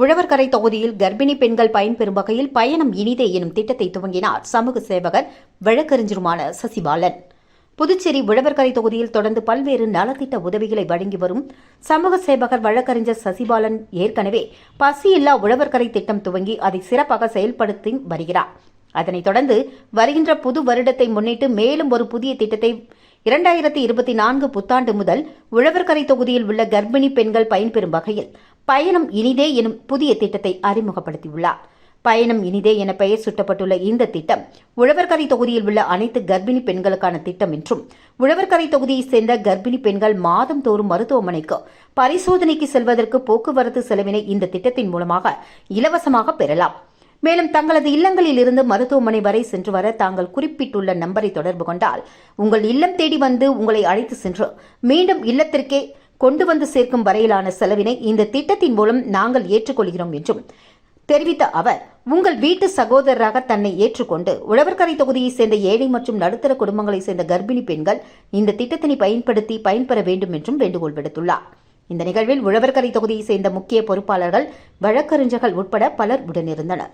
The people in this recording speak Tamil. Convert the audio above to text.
உழவர்கரை தொகுதியில் கர்ப்பிணி பெண்கள் பயன்பெறும் வகையில் பயணம் இனிதே எனும் திட்டத்தை துவங்கினார் சமூக சேவகர் வழக்கறிஞருமான சசிபாலன். புதுச்சேரி உழவர்கரை தொகுதியில் தொடர்ந்து பல்வேறு நலத்திட்ட உதவிகளை வழங்கி வரும் சமூக சேவகர் வழக்கறிஞர் சசிபாலன் ஏற்கனவே பசியில்லா உழவர்கரை திட்டம் துவங்கி அதை சிறப்பாக செயல்படுத்தி வருகிறார். அதனைத் தொடர்ந்து வருகின்ற புது வருடத்தை முன்னிட்டு மேலும் ஒரு புதிய திட்டத்தை 2024 புத்தாண்டு முதல் உழவர்கரை தொகுதியில் உள்ள கர்ப்பிணி பெண்கள் பயன்பெறும் வகையில் பயணம் இனிதே எனும் புதிய திட்டத்தை அறிமுகப்படுத்தியுள்ளார். பயணம் இனிதே என பெயர் சூட்டப்பட்டுள்ள இந்த திட்டம் உழவர்கரை தொகுதியில் உள்ள அனைத்து கர்ப்பிணி பெண்களுக்கான திட்டம் என்றும், உழவர்கரை தொகுதியைச் சேர்ந்த கர்ப்பிணி பெண்கள் மாதந்தோறும் மருத்துவமனைக்கு பரிசோதனைக்கு செல்வதற்கு போக்குவரத்து செலவினை இந்த திட்டத்தின் மூலமாக இலவசமாக பெறலாம். மேலும் தங்களது இல்லங்களில் இருந்து மருத்துவமனை வரை சென்று வர தாங்கள் குறிப்பிட்டுள்ள நம்பரை தொடர்பு கொண்டால் உங்கள் இல்லம் தேடி வந்து உங்களை அழைத்து சென்று மீண்டும் இல்லத்திற்கே கொண்டு வந்து சேர்க்கும் வரையிலான செலவினை இந்த திட்டத்தின் மூலம் நாங்கள் ஏற்றுக்கொள்கிறோம் என்றும் தெரிவித்த அவர், உங்கள் வீட்டு சகோதரராக தன்னை ஏற்றுக்கொண்டு உழவர்கரை தொகுதியைச் சேர்ந்த ஏழை மற்றும் நடுத்தர குடும்பங்களைச் சேர்ந்த கர்ப்பிணி பெண்கள் இந்த திட்டத்தினை பயன்படுத்தி பயன்பெற வேண்டும் என்றும் வேண்டுகோள் விடுத்துள்ளார். இந்த நிகழ்வில் உழவர்கரை தொகுதியைச் சேர்ந்த முக்கிய பொறுப்பாளர்கள், வழக்கறிஞர்கள் உட்பட பலர் உடனிருந்தனர்.